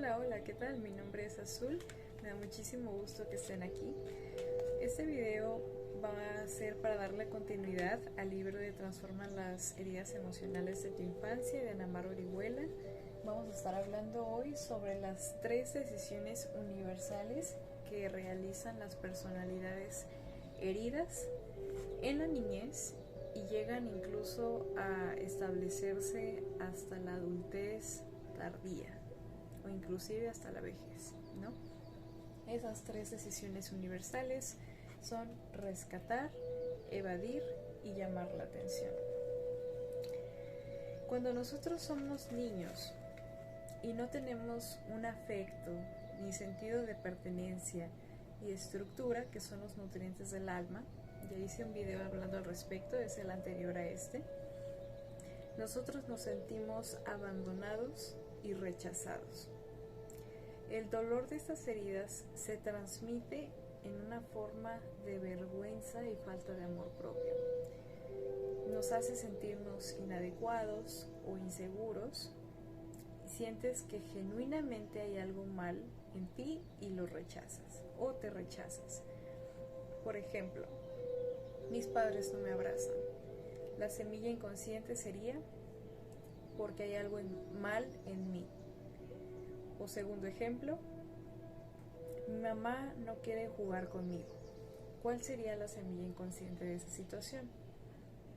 Hola, hola, ¿qué tal? Mi nombre es Azul, me da muchísimo gusto que estén aquí. Este video va a ser para darle continuidad al libro de Transforma las heridas emocionales de tu infancia de Ana Mar Orihuela. Vamos a estar hablando hoy sobre las 3 decisiones universales que realizan las personalidades heridas en la niñez y llegan incluso a establecerse hasta la adultez tardía o inclusive hasta la vejez, ¿no? Esas 3 decisiones universales son rescatar, evadir y llamar la atención. Cuando nosotros somos niños y no tenemos un afecto ni sentido de pertenencia y estructura, que son los nutrientes del alma, ya hice un video hablando al respecto, es el anterior a este, nosotros nos sentimos abandonados y rechazados. El dolor de estas heridas se transmite en una forma de vergüenza y falta de amor propio. Nos hace sentirnos inadecuados o inseguros y sientes que genuinamente hay algo mal en ti y lo rechazas o te rechazas. Por ejemplo, mis padres no me abrazan. La semilla inconsciente sería porque hay algo mal en mí. O segundo ejemplo, mi mamá no quiere jugar conmigo. ¿Cuál sería la semilla inconsciente de esa situación?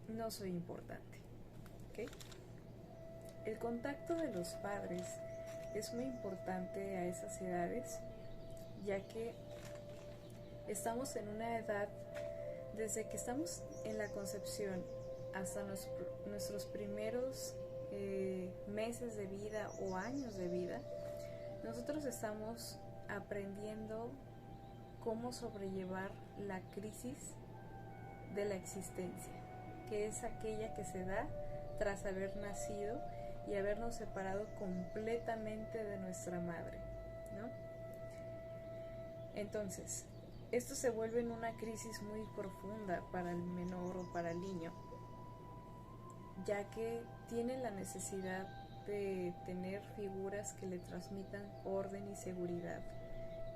No soy importante. ¿Okay? El contacto de los padres es muy importante a esas edades, ya que estamos en una edad, desde que estamos en la concepción hasta nuestros primeros meses de vida o años de vida, nosotros estamos aprendiendo cómo sobrellevar la crisis de la existencia, que es aquella que se da tras haber nacido y habernos separado completamente de nuestra madre, ¿no? Entonces, esto se vuelve en una crisis muy profunda para el menor o para el niño, ya que tiene la necesidad de tener figuras que le transmitan orden y seguridad,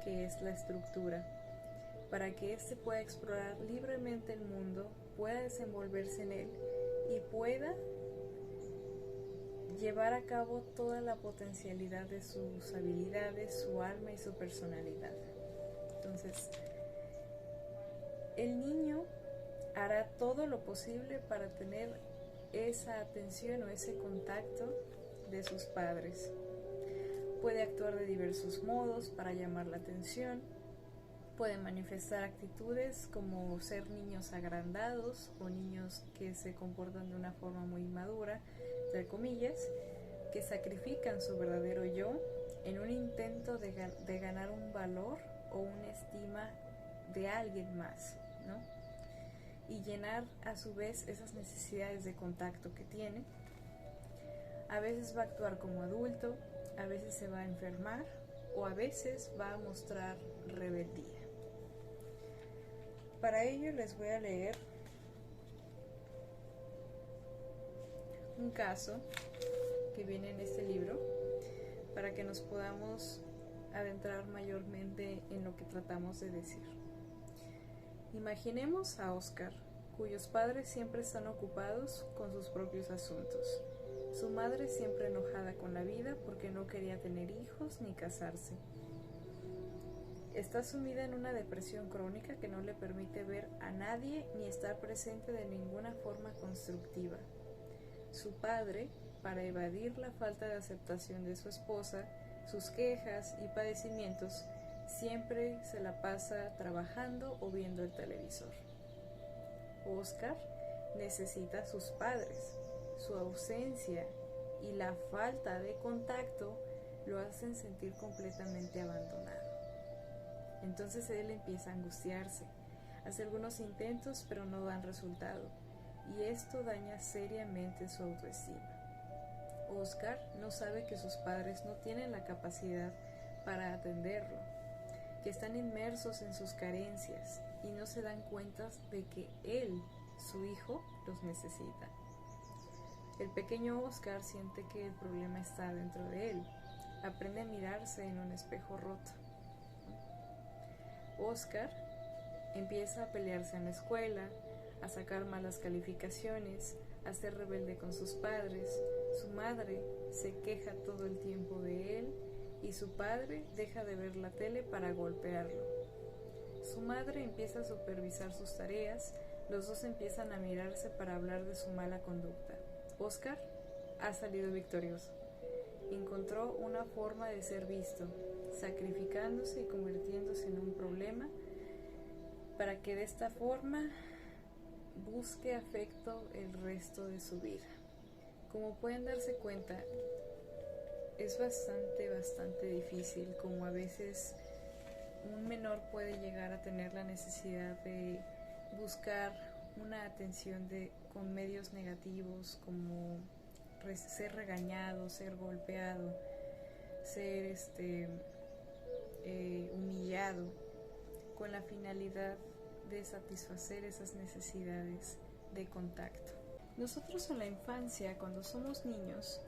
que es la estructura, para que éste pueda explorar libremente el mundo, pueda desenvolverse en él y pueda llevar a cabo toda la potencialidad de sus habilidades, su alma y su personalidad. Entonces, el niño hará todo lo posible para tener esa atención o ese contacto de sus padres. Puede actuar de diversos modos para llamar la atención, puede manifestar actitudes como ser niños agrandados o niños que se comportan de una forma muy madura, entre comillas, que sacrifican su verdadero yo en un intento de ganar un valor o una estima de alguien más, ¿no? Y llenar a su vez esas necesidades de contacto que tiene. A veces va a actuar como adulto, a veces se va a enfermar o a veces va a mostrar rebeldía. Para ello les voy a leer un caso que viene en este libro para que nos podamos adentrar mayormente en lo que tratamos de decir. Imaginemos a Oscar, cuyos padres siempre están ocupados con sus propios asuntos. Su madre siempre enojada con la vida porque no quería tener hijos ni casarse. Está sumida en una depresión crónica que no le permite ver a nadie ni estar presente de ninguna forma constructiva. Su padre, para evadir la falta de aceptación de su esposa, sus quejas y padecimientos, siempre se la pasa trabajando o viendo el televisor. Oscar necesita a sus padres. Su ausencia y la falta de contacto lo hacen sentir completamente abandonado. Entonces él empieza a angustiarse, hace algunos intentos pero no dan resultado, y esto daña seriamente su autoestima. Oscar no sabe que sus padres no tienen la capacidad para atenderlo, que están inmersos en sus carencias y no se dan cuenta de que él, su hijo, los necesita. El pequeño Oscar siente que el problema está dentro de él, aprende a mirarse en un espejo roto. Oscar empieza a pelearse en la escuela, a sacar malas calificaciones, a ser rebelde con sus padres. Su madre se queja todo el tiempo de él y su padre deja de ver la tele para golpearlo. Su madre empieza a supervisar sus tareas, los dos empiezan a mirarse para hablar de su mala conducta. Oscar ha salido victorioso. Encontró una forma de ser visto, sacrificándose y convirtiéndose en un problema para que de esta forma busque afecto el resto de su vida. Como pueden darse cuenta, es bastante difícil, como a veces un menor puede llegar a tener la necesidad de buscar una atención con medios negativos, como ser regañado, ser golpeado, ser humillado, con la finalidad de satisfacer esas necesidades de contacto. Nosotros en la infancia, cuando somos niños,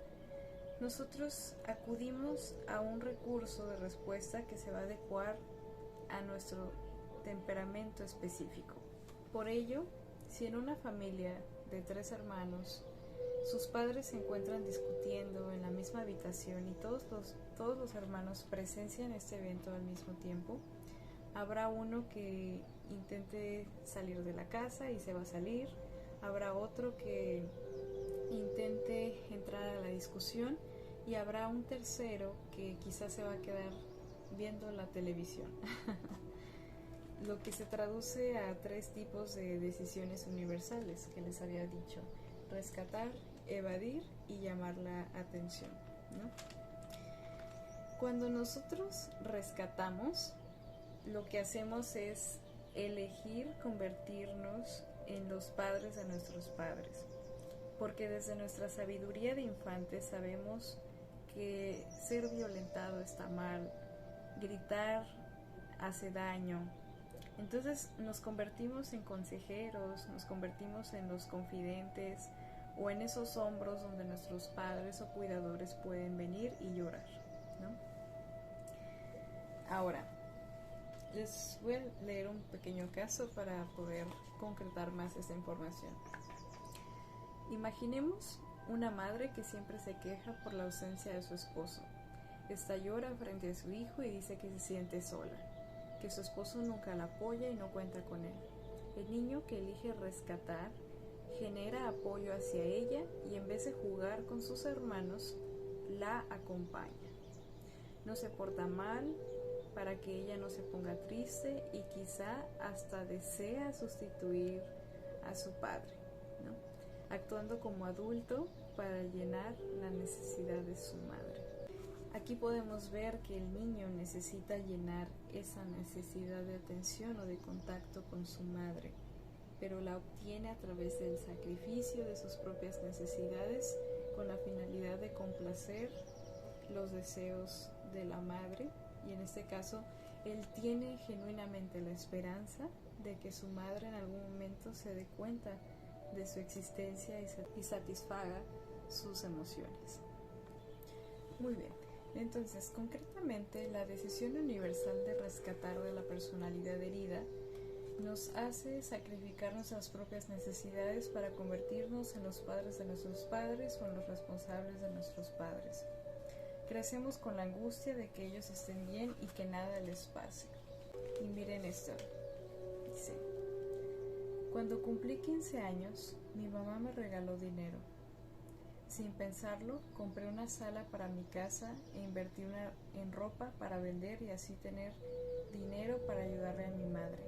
nosotros acudimos a un recurso de respuesta que se va a adecuar a nuestro temperamento específico. Por ello, si en una familia de 3 hermanos sus padres se encuentran discutiendo en la misma habitación y todos los hermanos presencian este evento al mismo tiempo, habrá uno que intente salir de la casa y se va a salir, habrá otro que intente entrar a la discusión y habrá un tercero que quizás se va a quedar viendo la televisión. Lo que se traduce a 3 tipos de decisiones universales que les había dicho: rescatar, evadir y llamar la atención, ¿no? Cuando nosotros rescatamos, lo que hacemos es elegir convertirnos en los padres de nuestros padres, porque desde nuestra sabiduría de infantes sabemos que ser violentado está mal, gritar hace daño. Entonces nos convertimos en consejeros, nos convertimos en los confidentes o en esos hombros donde nuestros padres o cuidadores pueden venir y llorar, ¿no? Ahora, les voy a leer un pequeño caso para poder concretar más esta información. Imaginemos una madre que siempre se queja por la ausencia de su esposo. Esta llora frente a su hijo y dice que se siente sola, que su esposo nunca la apoya y no cuenta con él. El niño que elige rescatar genera apoyo hacia ella y en vez de jugar con sus hermanos, la acompaña. No se porta mal para que ella no se ponga triste y quizá hasta desea sustituir a su padre, ¿no? Actuando como adulto para llenar la necesidad de su madre. Aquí podemos ver que el niño necesita llenar esa necesidad de atención o de contacto con su madre, pero la obtiene a través del sacrificio de sus propias necesidades con la finalidad de complacer los deseos de la madre, y en este caso él tiene genuinamente la esperanza de que su madre en algún momento se dé cuenta de su existencia y satisfaga sus emociones. Muy bien, entonces concretamente la decisión universal de rescatar de la personalidad herida nos hace sacrificar nuestras propias necesidades para convertirnos en los padres de nuestros padres o en los responsables de nuestros padres. Crecemos con la angustia de que ellos estén bien y que nada les pase. Y miren esto, dice: cuando cumplí 15 años, mi mamá me regaló dinero. Sin pensarlo, compré una sala para mi casa e invertí en ropa para vender y así tener dinero para ayudarle a mi madre.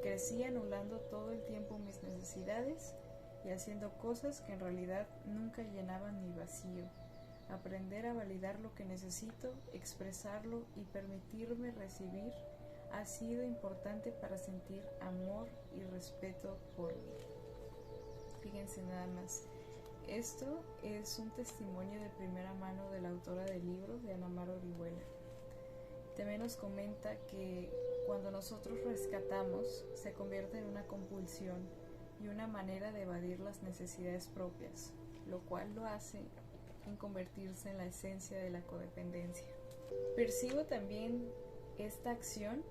Crecí anulando todo el tiempo mis necesidades y haciendo cosas que en realidad nunca llenaban mi vacío. Aprender a validar lo que necesito, expresarlo y permitirme recibir ha sido importante para sentir amor y respeto por mí. Fíjense nada más. Esto es un testimonio de primera mano de la autora del libro, de Ana Mar Orihuela. También nos comenta que cuando nosotros rescatamos, se convierte en una compulsión y una manera de evadir las necesidades propias, lo cual lo hace en convertirse en la esencia de la codependencia. Percibo también esta acción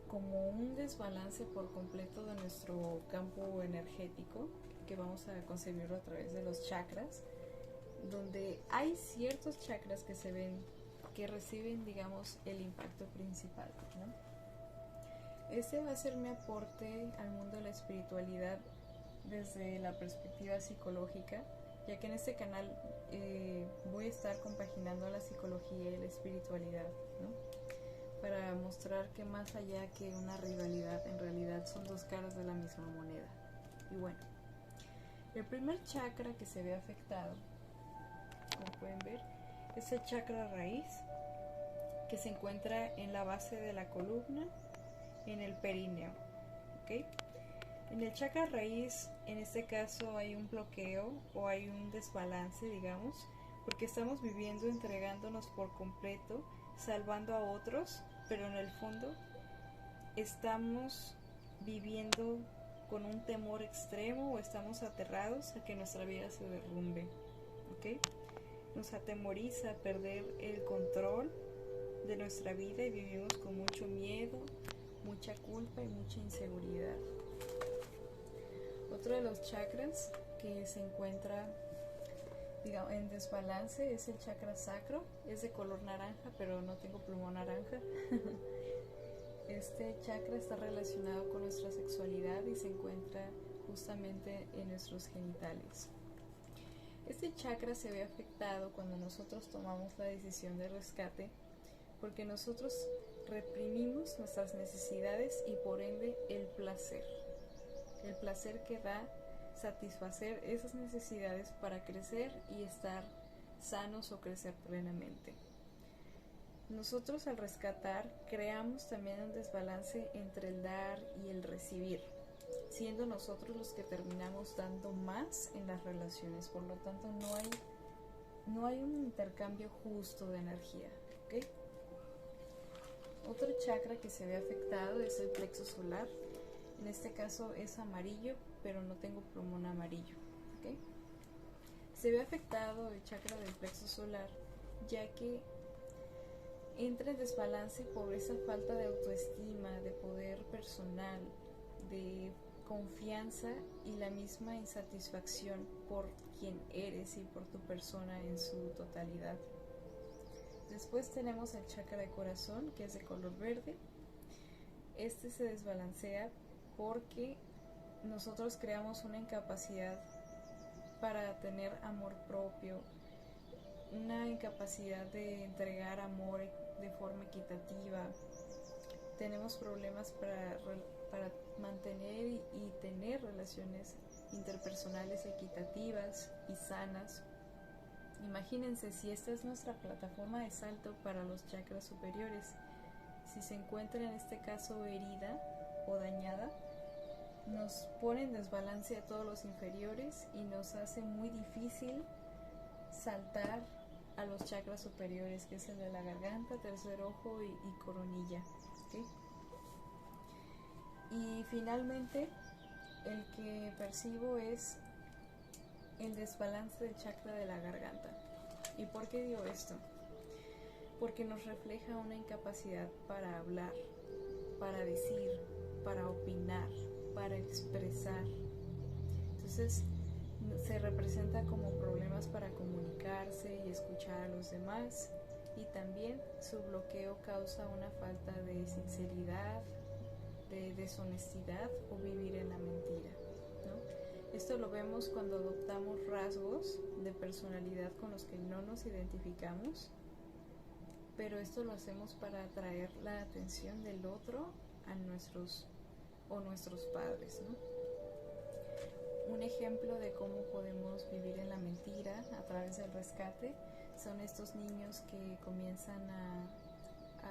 como un desbalance por completo de nuestro campo energético, que vamos a concebirlo a través de los chakras, donde hay ciertos chakras que se ven, que reciben, digamos, el impacto principal, ¿no? Este va a ser mi aporte al mundo de la espiritualidad desde la perspectiva psicológica, ya que en este canal voy a estar compaginando la psicología y la espiritualidad, ¿no? Para mostrar que más allá que una rivalidad, en realidad son dos caras de la misma moneda. Y bueno, el primer chakra que se ve afectado, como pueden ver, es el chakra raíz, que se encuentra en la base de la columna, en el perineo, ¿ok? En el chakra raíz, en este caso, hay un bloqueo o hay un desbalance, digamos, porque estamos viviendo entregándonos por completo, salvando a otros, pero en el fondo estamos viviendo con un temor extremo o estamos aterrados a que nuestra vida se derrumbe, ¿ok? Nos atemoriza perder el control de nuestra vida y vivimos con mucho miedo, mucha culpa y mucha inseguridad. Otro de los chakras que se encuentra, digamos, en desbalance es el chakra sacro. Es de color naranja, pero no tengo plumón naranja. Este chakra está relacionado con nuestra sexualidad y se encuentra justamente en nuestros genitales. Este chakra se ve afectado cuando nosotros tomamos la decisión de rescate, porque nosotros reprimimos nuestras necesidades y por ende el placer que da satisfacer esas necesidades para crecer y estar sanos o crecer plenamente. Nosotros al rescatar creamos también un desbalance entre el dar y el recibir, siendo nosotros los que terminamos dando más en las relaciones. Por lo tanto, no hay un intercambio justo de energía, ¿ok? Otro chakra que se ve afectado es el plexo solar. En este caso es amarillo, pero no tengo plumón amarillo, ¿ok? Se ve afectado el chakra del plexo solar, ya que entra en desbalance por esa falta de autoestima, de poder personal, de confianza y la misma insatisfacción por quien eres y por tu persona en su totalidad. Después tenemos el chakra de corazón, que es de color verde. Este se desbalancea porque nosotros creamos una incapacidad para tener amor propio, una incapacidad de entregar amor de forma equitativa. Tenemos problemas para mantener y tener relaciones interpersonales equitativas y sanas. Imagínense, si esta es nuestra plataforma de salto para los chakras superiores, si se encuentra en este caso herida o dañada, nos pone en desbalance a todos los inferiores y nos hace muy difícil saltar a los chakras superiores, que es el de la garganta, tercer ojo y coronilla, ¿okay? Y finalmente el que percibo es el desbalance del chakra de la garganta. ¿Y por qué digo esto? Porque nos refleja una incapacidad para hablar, para decir, para opinar, para expresar. Entonces se representa como problemas para comunicarse y escuchar a los demás, y también su bloqueo causa una falta de sinceridad, de deshonestidad o vivir en la mentira, ¿no? Esto lo vemos cuando adoptamos rasgos de personalidad con los que no nos identificamos, pero esto lo hacemos para atraer la atención del otro a nuestros padres, ¿no? Un ejemplo de cómo podemos vivir en la mentira a través del rescate son estos niños que comienzan a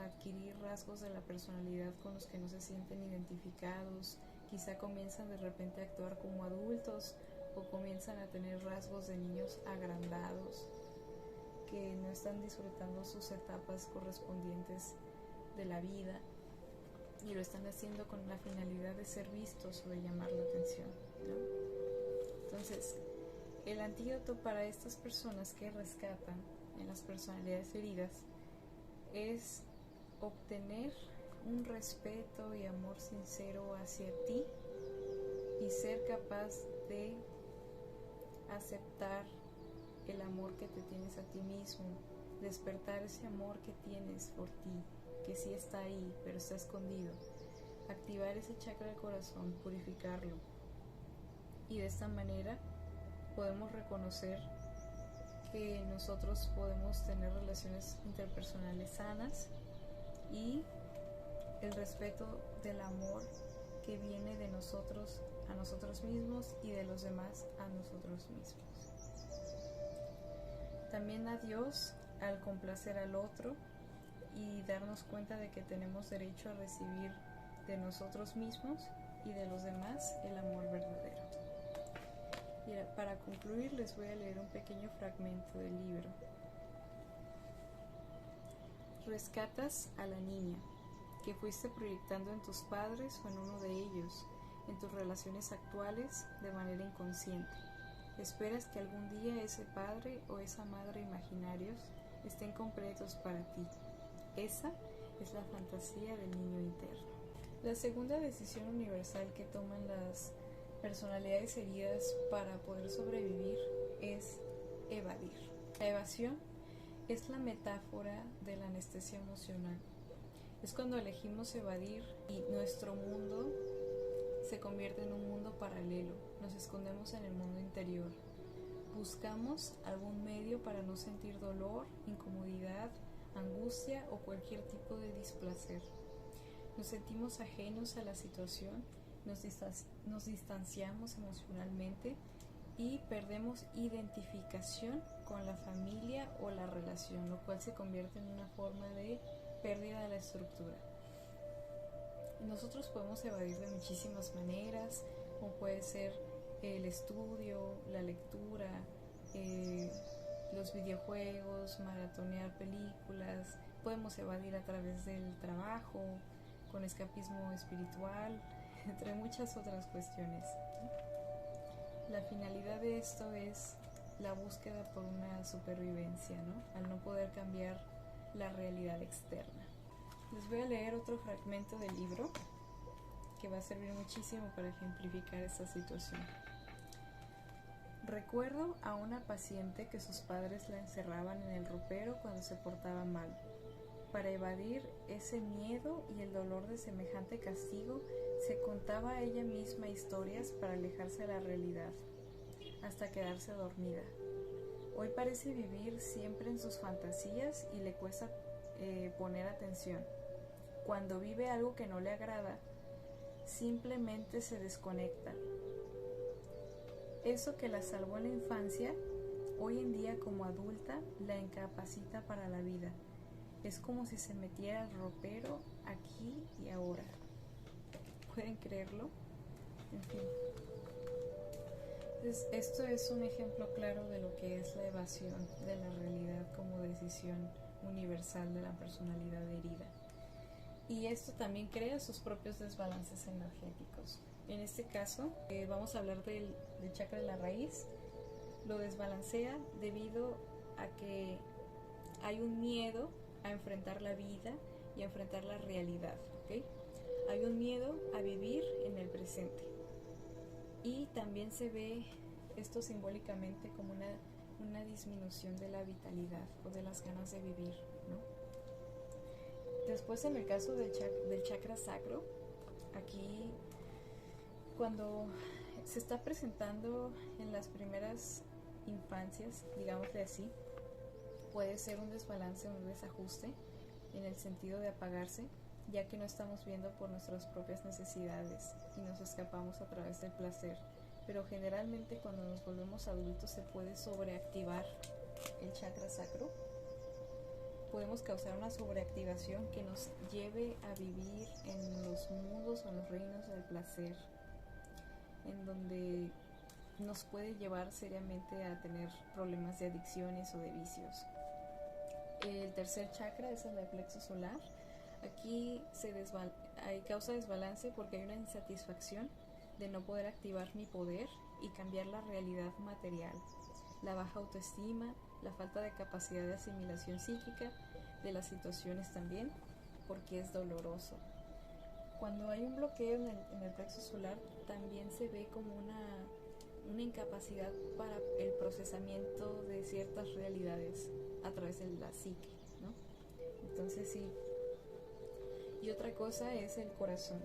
adquirir rasgos de la personalidad con los que no se sienten identificados. Quizá comienzan de repente a actuar como adultos o comienzan a tener rasgos de niños agrandados que no están disfrutando sus etapas correspondientes de la vida y lo están haciendo con la finalidad de ser vistos o de llamar la atención, ¿no? Entonces, El antídoto para estas personas que rescatan en las personalidades heridas es obtener un respeto y amor sincero hacia ti y ser capaz de aceptar el amor que te tienes a ti mismo, despertar ese amor que tienes por ti, que sí está ahí, pero está escondido, activar ese chakra del corazón, purificarlo, y de esta manera podemos reconocer que nosotros podemos tener relaciones interpersonales sanas y el respeto del amor que viene de nosotros a nosotros mismos y de los demás a nosotros mismos. También a Dios al complacer al otro y darnos cuenta de que tenemos derecho a recibir de nosotros mismos y de los demás el amor verdadero. Y para concluir les voy a leer un pequeño fragmento del libro. Rescatas a la niña que fuiste proyectando en tus padres o en uno de ellos, en tus relaciones actuales de manera inconsciente. Esperas que algún día ese padre o esa madre imaginarios estén completos para ti. Esa es la fantasía del niño interno. La segunda decisión universal que toman las personalidades heridas para poder sobrevivir es evadir. La evasión es la metáfora de la anestesia emocional. Es cuando elegimos evadir y nuestro mundo se convierte en un mundo paralelo. Nos escondemos en el mundo interior. Buscamos algún medio para no sentir dolor, incomodidad, angustia o cualquier tipo de displacer. Nos sentimos ajenos a la situación, nos distanciamos emocionalmente y perdemos identificación con la familia o la relación, lo cual se convierte en una forma de pérdida de la estructura. Nosotros podemos evadir de muchísimas maneras, como puede ser el estudio, la lectura, los videojuegos, maratonear películas. Podemos evadir a través del trabajo, con escapismo espiritual, entre muchas otras cuestiones. La finalidad de esto es la búsqueda por una supervivencia, ¿no? Al no poder cambiar la realidad externa. Les voy a leer otro fragmento del libro que va a servir muchísimo para ejemplificar esta situación. Recuerdo a una paciente que sus padres la encerraban en el ropero cuando se portaba mal. Para evadir ese miedo y el dolor de semejante castigo, se contaba a ella misma historias para alejarse de la realidad, hasta quedarse dormida. Hoy parece vivir siempre en sus fantasías y le cuesta poner atención. Cuando vive algo que no le agrada, simplemente se desconecta. Eso que la salvó en la infancia, hoy en día como adulta, la incapacita para la vida. Es como si se metiera al ropero aquí y ahora. ¿Pueden creerlo? En fin. Entonces, esto es un ejemplo claro de lo que es la evasión de la realidad como decisión universal de la personalidad herida. Y esto también crea sus propios desbalances energéticos. En este caso, vamos a hablar del chakra de la raíz. Lo desbalancea debido a que hay un miedo a enfrentar la vida y a enfrentar la realidad, ¿ok? Hay un miedo a vivir en el presente. Y también se ve esto simbólicamente como una disminución de la vitalidad o de las ganas de vivir, ¿no? Después, en el caso del chakra sacro, aquí cuando se está presentando en las primeras infancias, digámosle así, puede ser un desbalance, un desajuste en el sentido de apagarse, ya que no estamos viendo por nuestras propias necesidades y nos escapamos a través del placer. Pero generalmente cuando nos volvemos adultos se puede sobreactivar el chakra sacro. Podemos causar una sobreactivación que nos lleve a vivir en los mundos o en los reinos del placer, en donde nos puede llevar seriamente a tener problemas de adicciones o de vicios. El tercer chakra es el plexo solar. Aquí causa desbalance porque hay una insatisfacción de no poder activar mi poder y cambiar la realidad material, la baja autoestima, la falta de capacidad de asimilación psíquica de las situaciones también, porque es doloroso. Cuando hay un bloqueo en el plexo solar, también se ve como una incapacidad para el procesamiento de ciertas realidades a través de la psique, ¿no? Entonces sí. Y otra cosa es el corazón.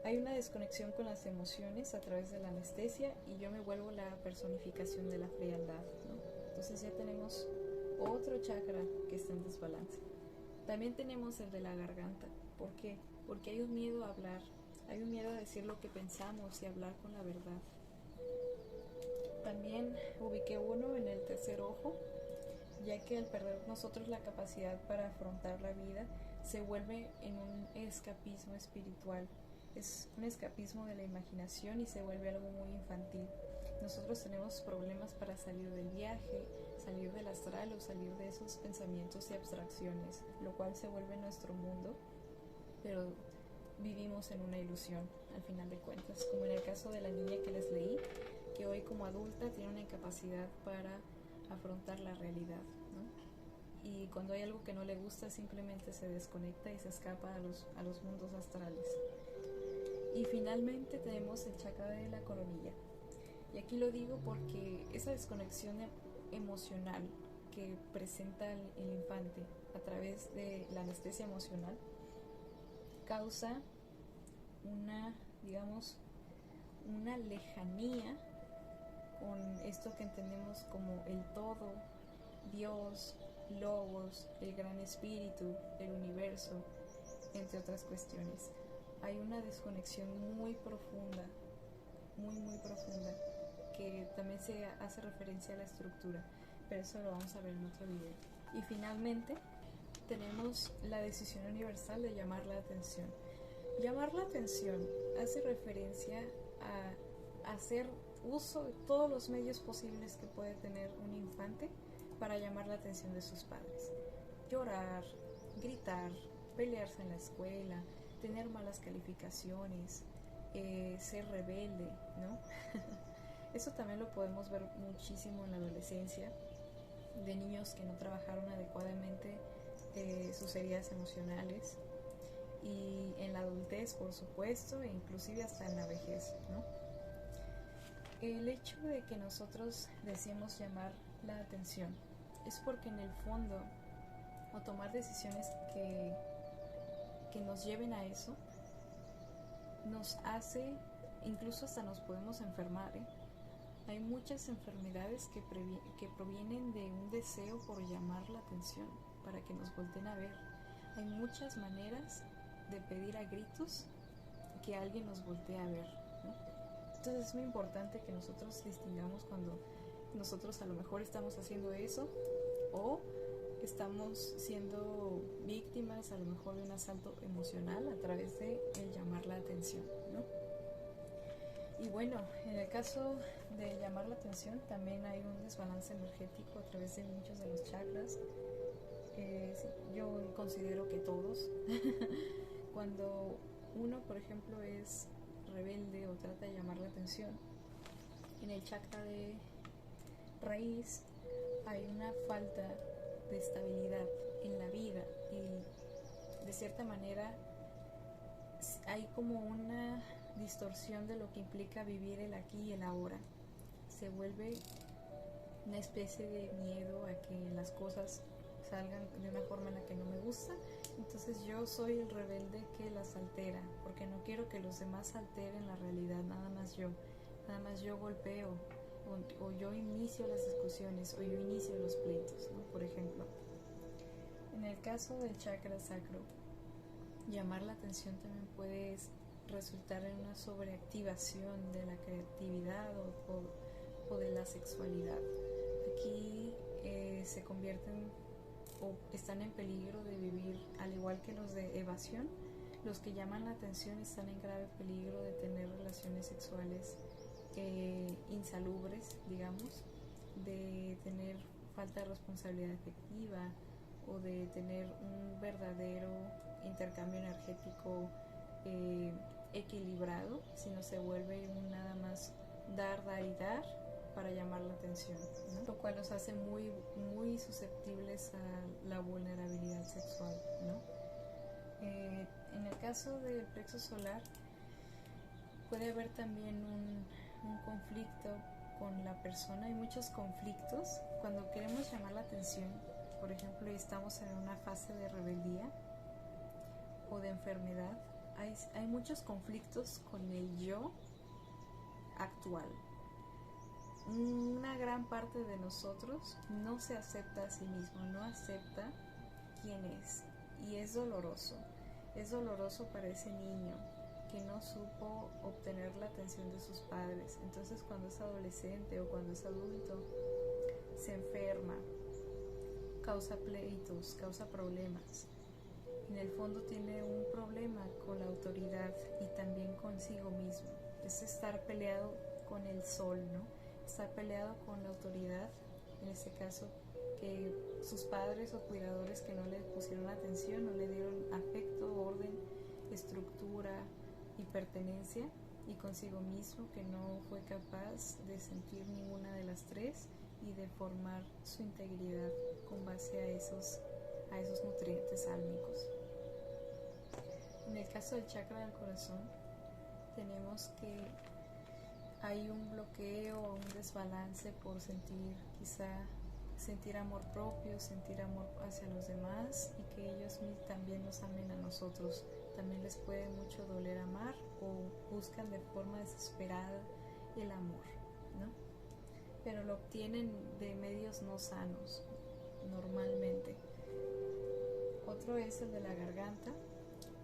Hay una desconexión con las emociones a través de la anestesia y yo me vuelvo la personificación de la frialdad, ¿no? Entonces ya tenemos otro chakra que está en desbalance. También tenemos el de la garganta. ¿Por qué? Porque hay un miedo a hablar, hay un miedo a decir lo que pensamos y hablar con la verdad. También ubiqué uno en el tercer ojo, ya que al perder nosotros la capacidad para afrontar la vida, se vuelve en un escapismo espiritual. Es un escapismo de la imaginación y se vuelve algo muy infantil. Nosotros tenemos problemas para salir del viaje, salir del astral o salir de esos pensamientos y abstracciones, lo cual se vuelve nuestro mundo, pero vivimos en una ilusión al final de cuentas, como en el caso de la niña que les leí, que hoy como adulta tiene una incapacidad para afrontar la realidad, ¿no? Y cuando hay algo que no le gusta, simplemente se desconecta y se escapa a los mundos astrales. Y finalmente tenemos el chakra de la coronilla. Y aquí lo digo porque esa desconexión emocional que presenta el infante a través de la anestesia emocional causa una lejanía con esto que entendemos como el todo, Dios, Logos, el gran espíritu, el universo, entre otras cuestiones. Hay una desconexión muy profunda, muy profunda, que también se hace referencia a la estructura, pero eso lo vamos a ver en otro video. Y finalmente tenemos la decisión universal de llamar la atención. Llamar la atención hace referencia a hacer uso de todos los medios posibles que puede tener un infante para llamar la atención de sus padres. Llorar, gritar, pelearse en la escuela, tener malas calificaciones, ser rebelde, ¿no? Eso también lo podemos ver muchísimo en la adolescencia, de niños que no trabajaron adecuadamente sus heridas emocionales, y en la adultez, por supuesto, e inclusive hasta en la vejez, ¿no? El hecho de que nosotros deseemos llamar la atención es porque en el fondo, o tomar decisiones que nos lleven a eso, nos hace, incluso hasta nos podemos enfermar, ¿eh? Hay muchas enfermedades que provienen de un deseo por llamar la atención, para que nos volteen a ver. Hay muchas maneras de pedir a gritos que alguien nos voltee a ver, ¿no? Entonces es muy importante que nosotros distingamos cuando nosotros a lo mejor estamos haciendo eso o estamos siendo víctimas a lo mejor de un asalto emocional a través de el llamar la atención, ¿no? Y bueno, en el caso de llamar la atención también hay un desbalance energético a través de muchos de los chakras. Yo considero que todos. Cuando uno, por ejemplo, es rebelde o trata de llamar la atención, en el chakra de raíz hay una falta de estabilidad en la vida y de cierta manera hay como una distorsión de lo que implica vivir el aquí y el ahora. Se vuelve una especie de miedo a que las cosas salgan de una forma en la que no me gusta. Entonces yo soy el rebelde que las altera, porque no quiero que los demás alteren la realidad, nada más yo golpeo o yo inicio las discusiones o yo inicio los pleitos, ¿no? Por ejemplo, en el caso del chakra sacro, llamar la atención también puede resultar en una sobreactivación de la creatividad o de la sexualidad. Aquí se convierten o están en peligro de vivir, al igual que los de evasión. Los que llaman la atención están en grave peligro de tener relaciones sexuales insalubres, digamos, de tener falta de responsabilidad efectiva o de tener un verdadero intercambio energético equilibrado, sino se vuelve un nada más dar, dar y dar para llamar la atención, ¿no? Lo cual nos hace muy susceptibles a la vulnerabilidad sexual, ¿no? En el caso del plexo solar puede haber también un conflicto con la persona. Hay muchos conflictos cuando queremos llamar la atención, por ejemplo, y estamos en una fase de rebeldía o de enfermedad. Hay muchos conflictos con el yo actual. Una gran parte de nosotros no se acepta a sí mismo, no acepta quién es, y es doloroso. Es doloroso para ese niño que no supo obtener la atención de sus padres. Entonces, cuando es adolescente o cuando es adulto, se enferma, causa pleitos, causa problemas. En el fondo tiene un problema con la autoridad y también consigo mismo. Es estar peleado con el sol, ¿no? Estar peleado con la autoridad, en este caso, que sus padres o cuidadores que no le pusieron atención, no le dieron afecto, orden, estructura y pertenencia, y consigo mismo, que no fue capaz de sentir ninguna de las tres y de formar su integridad con base a esos nutrientes álmicos. En el caso del chakra del corazón, tenemos que hay un bloqueo o un desbalance por sentir amor propio, sentir amor hacia los demás, y que ellos también nos amen a nosotros. También les puede mucho doler amar, o buscan de forma desesperada el amor, ¿no? Pero lo obtienen de medios no sanos, normalmente. Otro es el de la garganta.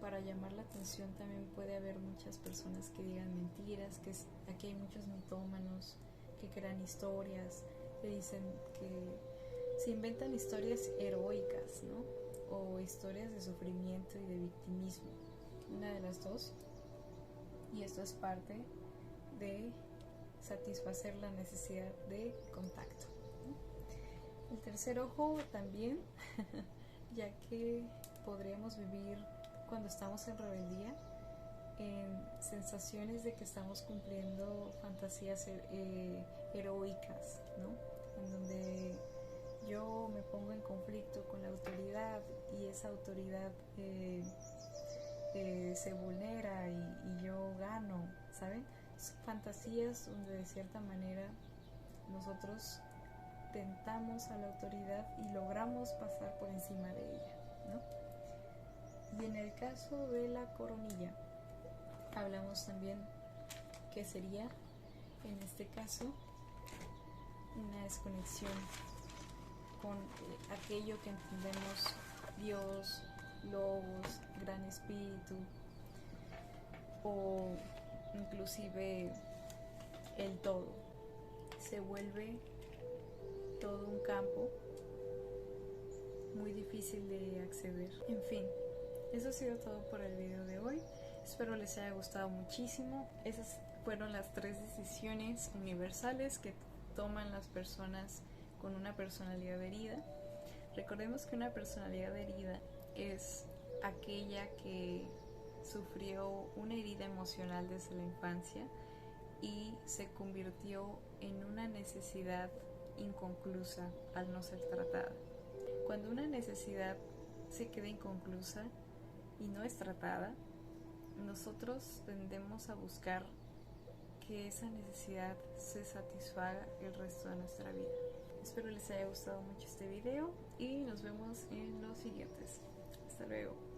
Para llamar la atención también puede haber muchas personas que digan mentiras, que aquí hay muchos mitómanos que crean historias, que dicen que se inventan historias heroicas, ¿no? O historias de sufrimiento y de victimismo, una de las dos, y esto es parte de satisfacer la necesidad de contacto, ¿no? El tercer ojo también, ya que podríamos vivir cuando estamos en rebeldía en sensaciones de que estamos cumpliendo fantasías heroicas, ¿no? En donde yo me pongo en conflicto con la autoridad y esa autoridad se vulnera y yo gano, ¿saben? Son fantasías donde de cierta manera nosotros tentamos a la autoridad y logramos pasar por encima de ella, ¿no? Y en el caso de la coronilla, hablamos también que sería, en este caso, una desconexión con aquello que entendemos Dios, Logos, Gran Espíritu, o inclusive el todo. Se vuelve todo un campo muy difícil de acceder. En fin, eso ha sido todo por el video de hoy. Espero les haya gustado muchísimo. Esas fueron las 3 decisiones universales que toman las personas con una personalidad herida. Recordemos que una personalidad herida es aquella que sufrió una herida emocional desde la infancia y se convirtió en una necesidad inconclusa al no ser tratada. Cuando una necesidad se queda inconclusa y no es tratada, nosotros tendemos a buscar que esa necesidad se satisfaga el resto de nuestra vida. Espero les haya gustado mucho este video y nos vemos en los siguientes. Hasta luego.